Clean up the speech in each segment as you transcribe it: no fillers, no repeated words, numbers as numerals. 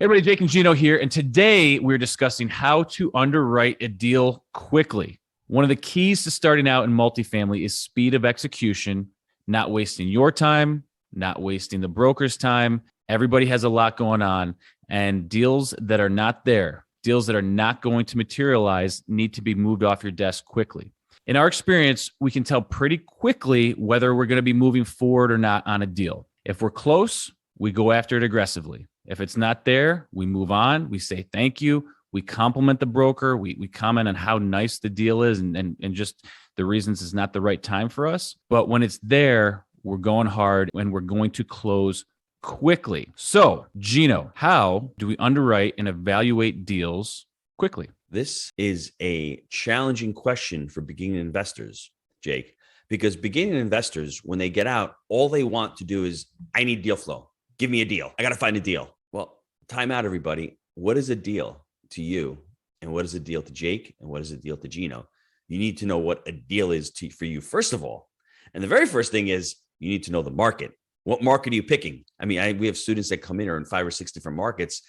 Everybody, Jake Gino here, and today we're discussing how to underwrite a deal quickly. One of the keys to starting out in multifamily is speed of execution, not wasting your time, not wasting the broker's time. Everybody has a lot going on, and deals that are not there, deals that are not going to materialize, need to be moved off your desk quickly. In our experience, we can tell pretty quickly whether we're going to be moving forward or not on a deal. If we're close, we go after it aggressively. If it's not there, we move on. We say thank you. We compliment the broker. We comment on how nice the deal is and just the reasons it's not the right time for us. But when it's there, we're going hard and we're going to close quickly. So, Gino, how do we underwrite and evaluate deals quickly? This is a challenging question for beginning investors, Jake, because beginning investors, when they get out, all they want to do is, I need deal flow. Give me a deal. I got to find a deal. Well, time out, everybody. What is a deal to you? And what is a deal to Jake? And what is a deal to Gino? You need to know what a deal is for you, first of all. And the very first thing is you need to know the market. What market are you picking? I mean, we have students that come in or in 5 or 6 different markets.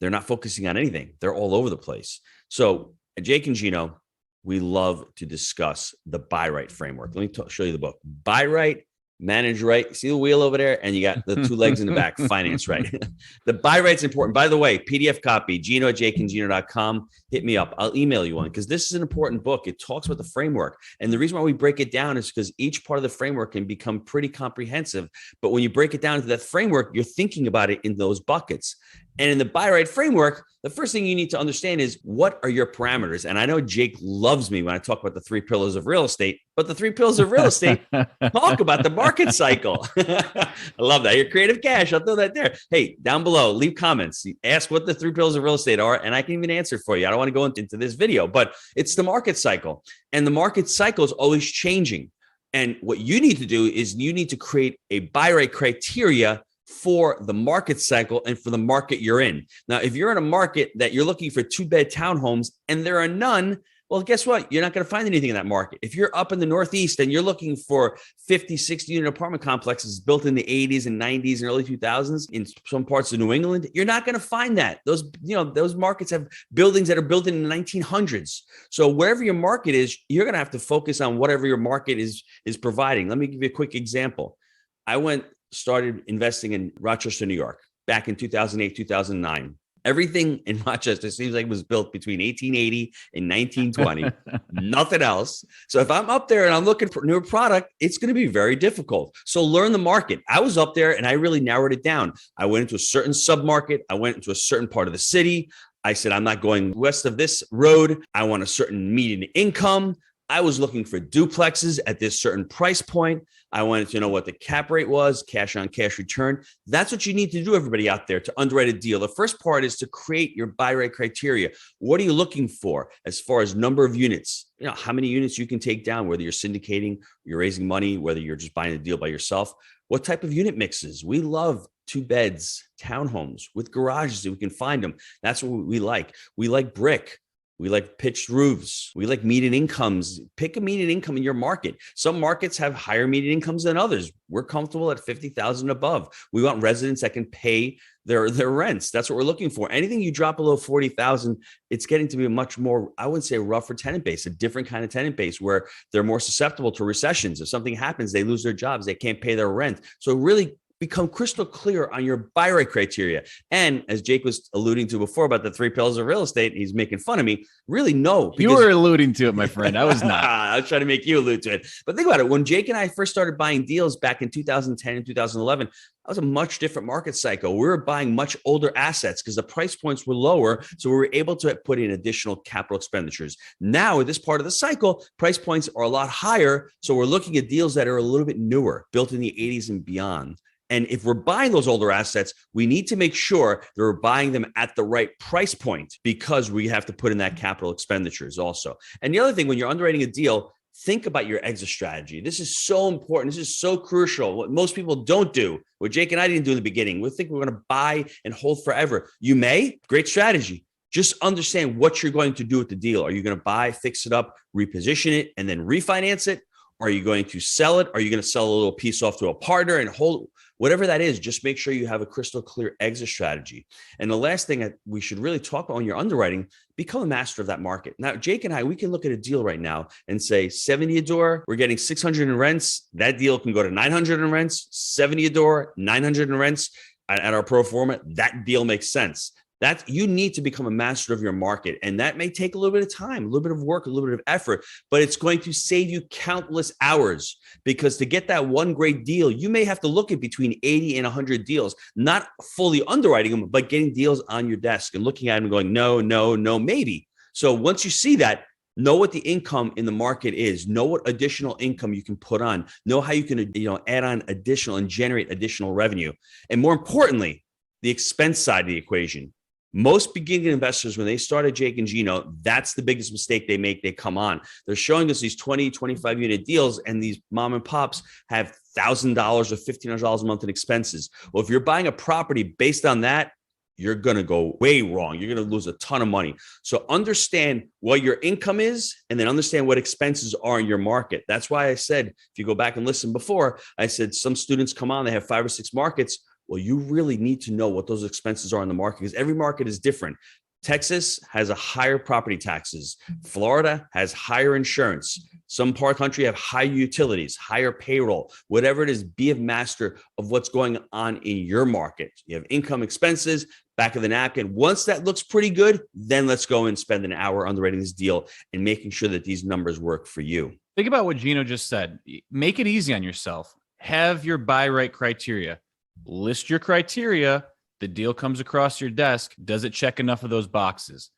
They're not focusing on anything. They're all over the place. So at Jake and Gino, we love to discuss the Buy Right framework. Let me show you the book. Buy Right, Manage Right. See the wheel over there? And you got the 2 legs in the back, Finance Right. The Buy Right's important. By the way, PDF copy, gino@jakeandgino.com. Hit me up. I'll email you one because this is an important book. It talks about the framework. And the reason why we break it down is because each part of the framework can become pretty comprehensive. But when you break it down into that framework, you're thinking about it in those buckets. And in the Buy Right framework, the first thing you need to understand is what are your parameters? And I know Jake loves me when I talk about the 3 pillars of real estate, but the 3 pillars of real estate talk about the market cycle. I love that. Your creative cash. I'll throw that there. Hey, down below, leave comments. Ask what the 3 pillars of real estate are, and I can even answer for you. I don't want to go into this video, but it's the market cycle. And the market cycle is always changing. And what you need to do is you need to create a buy right criteria for the market cycle and for the market you're in. Now, if you're in a market that you're looking for 2-bed townhomes and there are none, well, guess what? You're not going to find anything in that market. If you're up in the Northeast and you're looking for 50, 60 unit apartment complexes built in the 80s and 90s and early 2000s in some parts of New England, you're not going to find that. Those markets have buildings that are built in the 1900s. So wherever your market is, you're going to have to focus on whatever your market is providing. Let me give you a quick example. I started investing in Rochester, New York, back in 2008, 2009. Everything in Rochester seems like it was built between 1880 and 1920, nothing else. So if I'm up there and I'm looking for a new product, it's going to be very difficult. So learn the market. I was up there and I really narrowed it down. I went into a certain submarket. I went into a certain part of the city. I said, I'm not going west of this road. I want a certain median income. I was looking for duplexes at this certain price point. I wanted to know what the cap rate was, cash on cash return. That's what you need to do, everybody out there, to underwrite a deal. The first part is to create your buy right criteria. What are you looking for as far as number of units? How many units you can take down, whether you're syndicating, you're raising money, whether you're just buying a deal by yourself. What type of unit mixes? We love 2 beds, townhomes with garages that we can find them. That's what we like. We like brick. We like pitched roofs. We like median incomes. Pick a median income in your market. Some markets have higher median incomes than others. We're comfortable at 50,000 above. We want residents that can pay their rents. That's what we're looking for. Anything you drop below 40,000, it's getting to be a much more, I wouldn't say rougher tenant base, a different kind of tenant base where they're more susceptible to recessions. If something happens, they lose their jobs, they can't pay their rent. So really become crystal clear on your buy right criteria. And as Jake was alluding to before about the 3 pillars of real estate, he's making fun of me. Really, no. You were alluding to it, my friend. I was not. I was trying to make you allude to it. But think about it. When Jake and I first started buying deals back in 2010 and 2011, that was a much different market cycle. We were buying much older assets because the price points were lower. So we were able to put in additional capital expenditures. Now, at this part of the cycle, price points are a lot higher. So we're looking at deals that are a little bit newer, built in the 80s and beyond. And if we're buying those older assets, we need to make sure that we're buying them at the right price point because we have to put in that capital expenditures also. And the other thing, when you're underwriting a deal, think about your exit strategy. This is so important. This is so crucial. What most people don't do, what Jake and I didn't do in the beginning, we think we're going to buy and hold forever. You may, great strategy. Just understand what you're going to do with the deal. Are you going to buy, fix it up, reposition it, and then refinance it? Are you going to sell it? Are you going to sell a little piece off to a partner and hold whatever that is? Just make sure you have a crystal clear exit strategy. And the last thing that we should really talk about when you're underwriting, become a master of that market. Now, Jake and I, we can look at a deal right now and say 70 a door, we're getting 600 in rents. That deal can go to 900 in rents, 70 a door, 900 in rents. At our pro forma, that deal makes sense. That you need to become a master of your market. And that may take a little bit of time, a little bit of work, a little bit of effort, but it's going to save you countless hours, because to get that one great deal, you may have to look at between 80 and 100 deals, not fully underwriting them, but getting deals on your desk and looking at them and going, no, no, no, maybe. So once you see that, know what the income in the market is, know what additional income you can put on, know how you can, add on additional and generate additional revenue. And more importantly, the expense side of the equation. Most beginning investors, when they start at Jake and Gino, that's the biggest mistake they make. They come on, they're showing us these 20, 25 unit deals, and these mom and pops have $1,000 or $1,500 a month in expenses. Well, if you're buying a property based on that, you're going to go way wrong. You're going to lose a ton of money. So understand what your income is, and then understand what expenses are in your market. That's why I said, if you go back and listen before, I said some students come on, they have 5 or 6 markets. Well, you really need to know what those expenses are in the market, because every market is different. Texas has a higher property taxes. Florida has higher insurance. Some part of the country have higher utilities, higher payroll, whatever it is. Be a master of what's going on in your market. You have income, expenses, back of the napkin. Once that looks pretty good, then let's go and spend an hour underwriting this deal and making sure that these numbers work for you. Think about what Gino just said. Make it easy on yourself. Have your buy right criteria. List your criteria. The deal comes across your desk. Does it check enough of those boxes?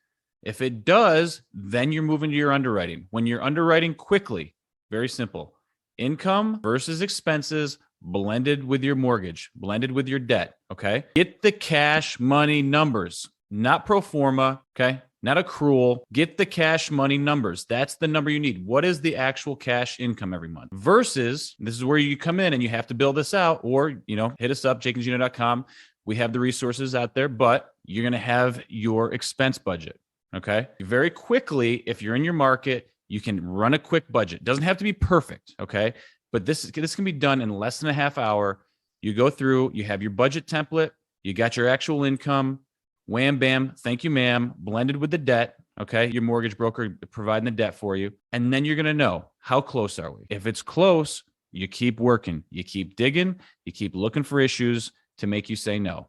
If it does, then you're moving to your underwriting. When you're underwriting quickly, very simple. Income versus expenses blended with your mortgage, blended with your debt, okay? Get the cash money numbers, not pro forma, okay? Not accrual. Get the cash money numbers. That's the number you need. What is the actual cash income every month? Versus, this is where you come in and you have to build this out, or, hit us up, jakeandgino.com. We have the resources out there, but you're going to have your expense budget, okay? Very quickly, if you're in your market, you can run a quick budget. Doesn't have to be perfect, okay? But this can be done in less than a half hour. You go through, you have your budget template, you got your actual income, wham, bam, thank you, ma'am, blended with the debt, okay? Your mortgage broker providing the debt for you. And then you're going to know, how close are we? If it's close, you keep working, you keep digging, you keep looking for issues to make you say no,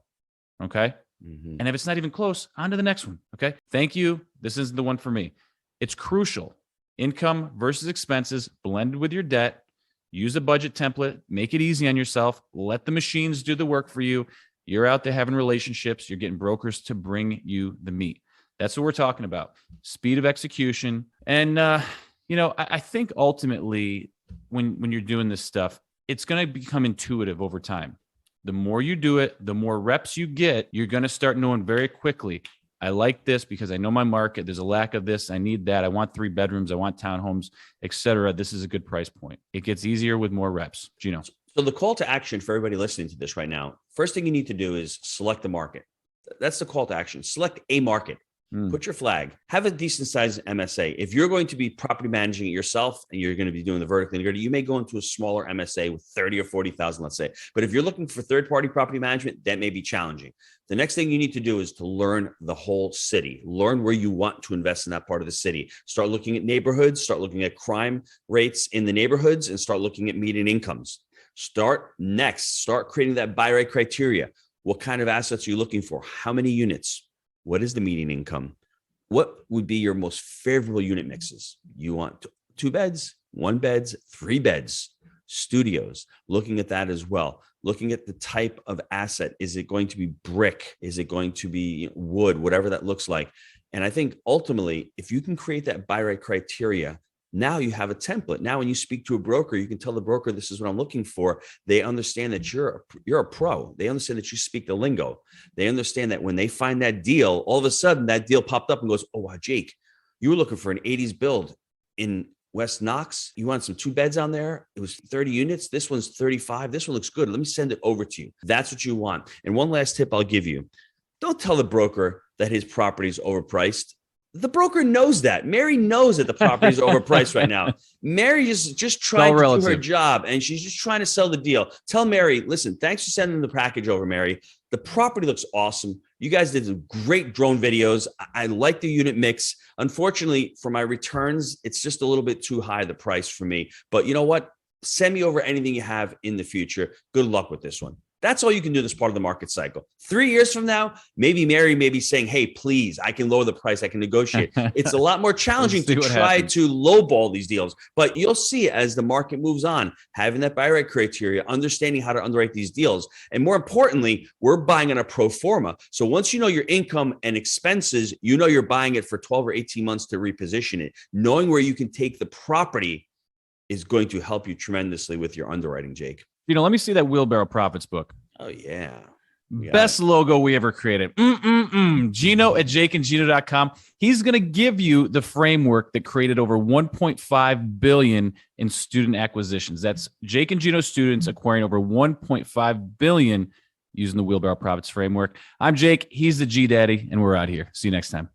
okay? Mm-hmm. And if it's not even close, on to the next one, okay? Thank you. This isn't the one for me. It's crucial. Income versus expenses blended with your debt. Use a budget template. Make it easy on yourself. Let the machines do the work for you. You're out there having relationships. You're getting brokers to bring you the meat. That's what we're talking about. Speed of execution. And, I think ultimately when you're doing this stuff, it's going to become intuitive over time. The more you do it, the more reps you get, you're going to start knowing very quickly, I like this because I know my market. There's a lack of this. I need that. I want 3 bedrooms. I want townhomes, etc. This is a good price point. It gets easier with more reps. Gino. So the call to action for everybody listening to this right now, first thing you need to do is select the market. That's the call to action. Select a market. Put your flag. Have a decent sized MSA. If you're going to be property managing it yourself and you're going to be doing the vertical integrated, you may go into a smaller MSA with 30 or 40,000, let's say. But if you're looking for third-party property management, that may be challenging. The next thing you need to do is to learn the whole city. Learn where you want to invest in that part of the city. Start looking at neighborhoods, start looking at crime rates in the neighborhoods, and start looking at median incomes. Start creating that buy right criteria. What kind of assets are you looking for? How many units? What is the median income? What would be your most favorable unit mixes? You want 2 beds, 1 beds, 3 beds, studios, looking at that as well. Looking at the type of asset. Is it going to be brick? Is it going to be wood? Whatever that looks like. And I think ultimately, if you can create that buy right criteria, now you have a template. Now, when you speak to a broker, you can tell the broker, this is what I'm looking for. They understand that you're a pro. They understand that you speak the lingo. They understand that when they find that deal, all of a sudden that deal popped up and goes, oh, wow, Jake, you were looking for an 80s build in West Knox. You want some 2 beds on there. It was 30 units. This one's 35. This one looks good. Let me send it over to you. That's what you want. And one last tip I'll give you. Don't tell the broker that his property is overpriced. The broker knows that. Mary knows that the property is overpriced right now. Mary is just trying to do her job, and she's just trying to sell the deal. Tell Mary, listen, thanks for sending the package over, Mary. The property looks awesome. You guys did some great drone videos. I like the unit mix. Unfortunately, for my returns, it's just a little bit too high, the price for me. But you know what? Send me over anything you have in the future. Good luck with this one. That's all you can do this part of the market cycle. 3 years from now, maybe Mary may be saying, hey, please, I can lower the price. I can negotiate. It's a lot more challenging to try to lowball these deals. But you'll see as the market moves on, having that buy right criteria, understanding how to underwrite these deals. And more importantly, we're buying on a pro forma. So once you know your income and expenses, you know you're buying it for 12 or 18 months to reposition it. Knowing where you can take the property is going to help you tremendously with your underwriting, Jake. Let me see that Wheelbarrow Profits book. Oh, yeah. Best logo we ever created. Gino at jakeandgino.com. He's going to give you the framework that created over $1.5 billion in student acquisitions. That's Jake and Gino students acquiring over $1.5 billion using the Wheelbarrow Profits framework. I'm Jake. He's the G Daddy, and we're out here. See you next time.